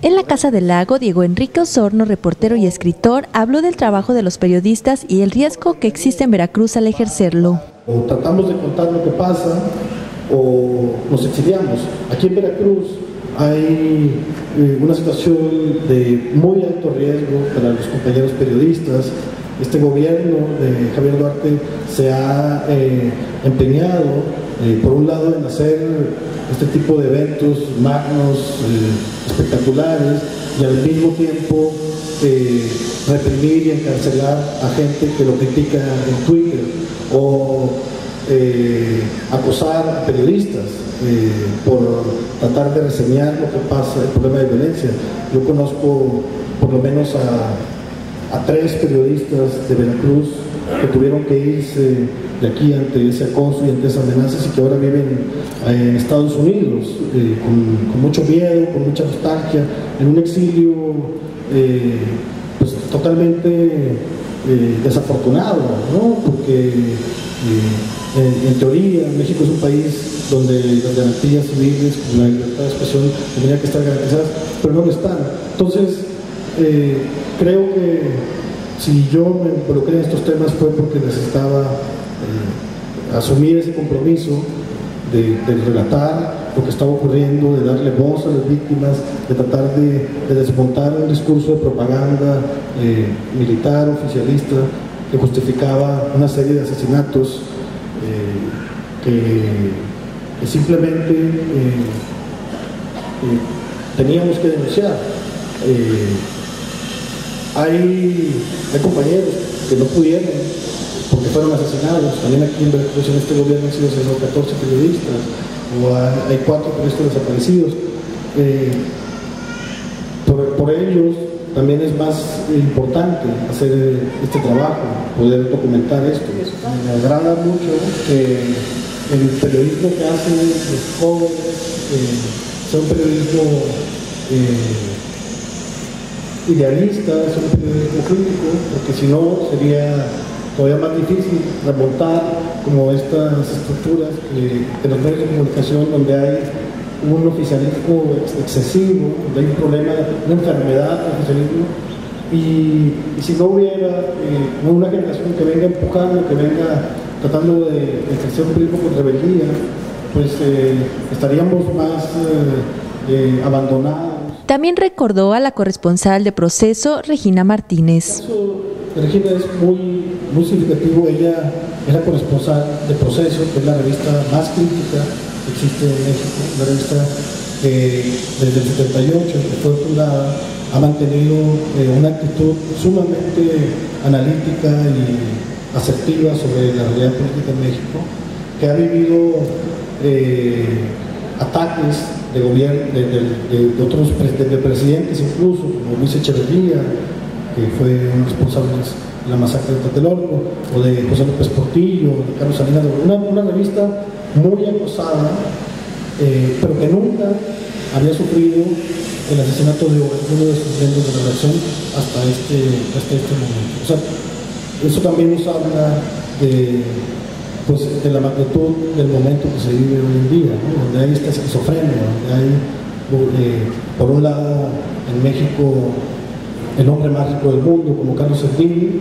En la Casa del Lago, Diego Enrique Osorno, reportero y escritor, habló del trabajo de los periodistas y el riesgo que existe en Veracruz al ejercerlo. O tratamos de contar lo que pasa o nos exiliamos. Aquí en Veracruz hay una situación de muy alto riesgo para los compañeros periodistas. Este gobierno de Javier Duarte se ha empeñado, por un lado, en hacer este tipo de eventos magnos, espectaculares, y al mismo tiempo reprimir y encarcelar a gente que lo critica en Twitter, o acosar a periodistas por tratar de reseñar lo que pasa, el problema de violencia. Yo conozco por lo menos a 3 periodistas de Veracruz que tuvieron que irse de aquí ante ese acoso y ante esas amenazas, y que ahora viven en Estados Unidos con mucho miedo, con mucha nostalgia, en un exilio pues, totalmente desafortunado, ¿no? Porque en teoría México es un país donde las garantías civiles, como la libertad de expresión, tendrían que estar garantizadas, pero no lo están. Entonces, creo que si yo me involucré en estos temas fue porque necesitaba asumir ese compromiso de relatar lo que estaba ocurriendo, de darle voz a las víctimas, de tratar de desmontar un discurso de propaganda militar, oficialista, que justificaba una serie de asesinatos que simplemente teníamos que denunciar. Hay compañeros que no pudieron porque fueron asesinados. También aquí en Veracruz, en este gobierno, han sido 14 periodistas, o hay 4 periodistas desaparecidos. Por ellos también es más importante hacer este trabajo, poder documentar esto. Me agrada mucho que el periodismo que hacen los jóvenes sea un periodismo idealista, es un periodismo crítico, porque si no sería todavía más difícil remontar como estas estructuras de los medios de comunicación, donde hay un oficialismo excesivo, donde hay un problema, una enfermedad del oficialismo, y si no hubiera una generación que venga empujando, que venga tratando de ejercer un periodismo con rebeldía, pues estaríamos más abandonados. También recordó a la corresponsal de Proceso, Regina Martínez. El caso de Regina es muy significativo. Ella es la corresponsal de Proceso, que es la revista más crítica que existe en México, una revista que desde el 78, que fue fundada, ha mantenido una actitud sumamente analítica y asertiva sobre la realidad política en México, que ha vivido ataques de gobierno, de otros presidentes, incluso como Luis Echeverría, que fue un responsable de la masacre de Tlatelolco, o de José López Portillo, de Carlos Salinas, una revista muy acosada, pero que nunca había sufrido el asesinato de uno de sus miembros de la redacción hasta este momento. O sea, eso también nos habla de la magnitud del momento que se vive hoy en día, ¿no? Donde hay esta esquizofrenia, donde hay, por un lado, en México, el hombre más rico del mundo, como Carlos Slim,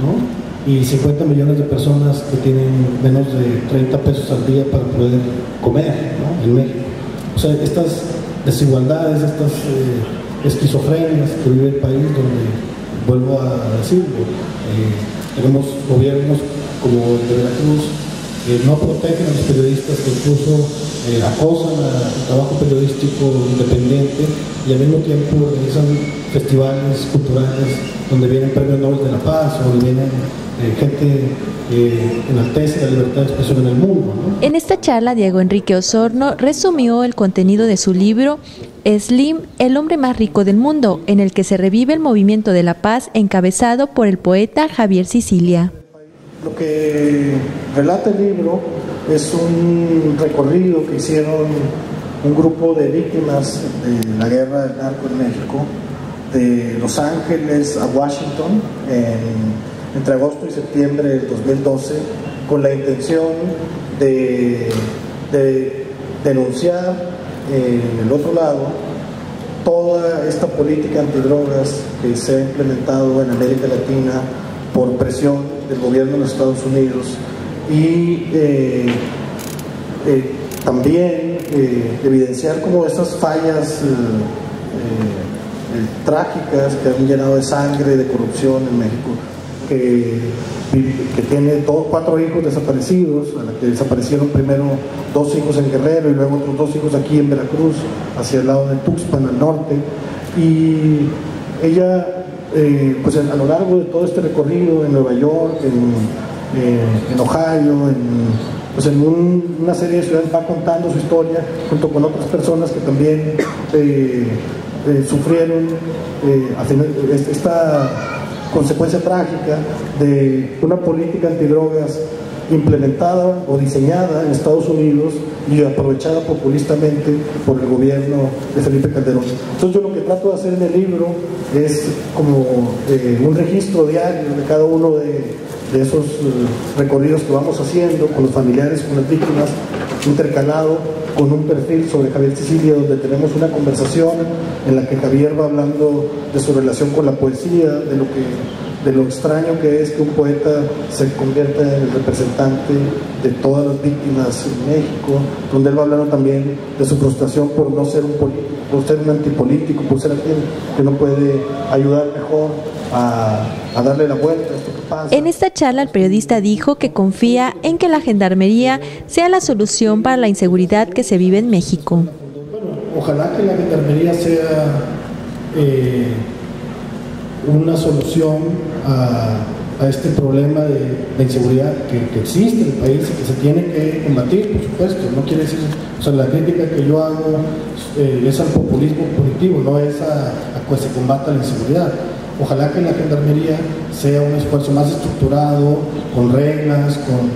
¿no? Y 50 millones de personas que tienen menos de 30 pesos al día para poder comer, ¿no? En México. O sea, estas desigualdades, estas esquizofrenias que vive el país, donde, vuelvo a decirlo, tenemos gobiernos como el de Veracruz, que no protegen a los periodistas, que incluso acosan al trabajo periodístico independiente, y al mismo tiempo organizan festivales culturales donde vienen premios Nobel de la Paz, o donde vienen gente enaltece la libertad de expresión en el mundo, ¿no? En esta charla, Diego Enrique Osorno resumió el contenido de su libro Slim, el hombre más rico del mundo, en el que se revive el movimiento de la paz encabezado por el poeta Javier Sicilia. Lo que relata el libro es un recorrido que hicieron un grupo de víctimas de la guerra del narco en México, de Los Ángeles a Washington, entre agosto y septiembre del 2012, con la intención de denunciar en el otro lado toda esta política antidrogas que se ha implementado en América Latina por presión del gobierno de los Estados Unidos y también evidenciar como estas fallas trágicas que han llenado de sangre, de corrupción en México, que tiene 4 hijos desaparecidos, a la que desaparecieron primero 2 hijos en Guerrero y luego otros 2 hijos aquí en Veracruz, hacia el lado de Tuxpan, al norte. Y ella, pues a lo largo de todo este recorrido en Nueva York, en Ohio, pues en una serie de ciudades, va contando su historia junto con otras personas que también sufrieron esta consecuencia trágica de una política antidrogas implementada o diseñada en Estados Unidos y aprovechada populistamente por el gobierno de Felipe Calderón. Entonces yo lo que trato de hacer en el libro es como un registro diario de cada uno de esos recorridos que vamos haciendo con los familiares, con las víctimas, intercalado con un perfil sobre Javier Sicilia, donde tenemos una conversación en la que Javier va hablando de su relación con la poesía, de lo extraño que es que un poeta se convierta en el representante de todas las víctimas en México, donde él va hablando también de su frustración por no ser un político, por ser un antipolítico, por ser alguien que no puede ayudar mejor a darle la vuelta a esto que pasa. En esta charla el periodista dijo que confía en que la Gendarmería sea la solución para la inseguridad que se vive en México. Bueno, ojalá que la Gendarmería sea una solución a este problema de inseguridad que existe en el país y que se tiene que combatir, por supuesto. No quiere decir, o sea, la crítica que yo hago es al populismo punitivo, no es a que se combata la inseguridad. Ojalá que la Gendarmería sea un esfuerzo más estructurado, con reglas, con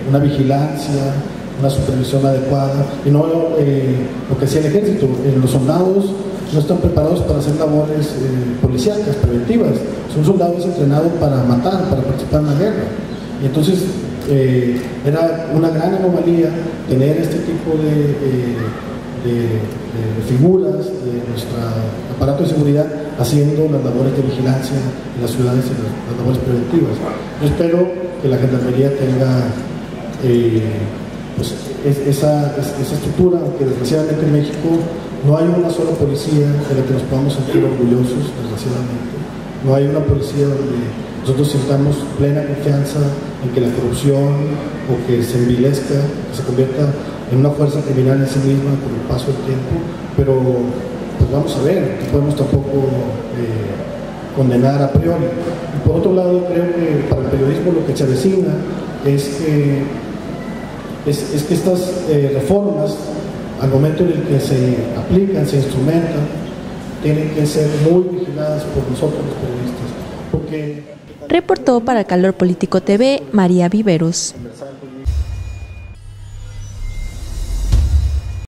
una vigilancia, una supervisión adecuada, y no lo que hacía el ejército. Los soldados no están preparados para hacer labores policíacas, preventivas. Son soldados entrenados para matar, para participar en la guerra. Y entonces era una gran anomalía tener este tipo de figuras de nuestro aparato de seguridad haciendo las labores de vigilancia en las ciudades y las labores preventivas. Yo espero que la Gendarmería tenga pues esa estructura, aunque desgraciadamente en México no hay una sola policía de la que nos podamos sentir orgullosos, desgraciadamente. No hay una policía donde nosotros sintamos plena confianza en que la corrupción o que se envilezca, que se convierta en una fuerza criminal en sí misma con el paso del tiempo, pero pues vamos a ver, no podemos tampoco condenar a priori. Y por otro lado, creo que para el periodismo lo que se avecina es que estas reformas, al momento en el que se aplican, se instrumentan, tienen que ser muy vigiladas por nosotros los periodistas. Reportó para Calor Político TV, María Viveros.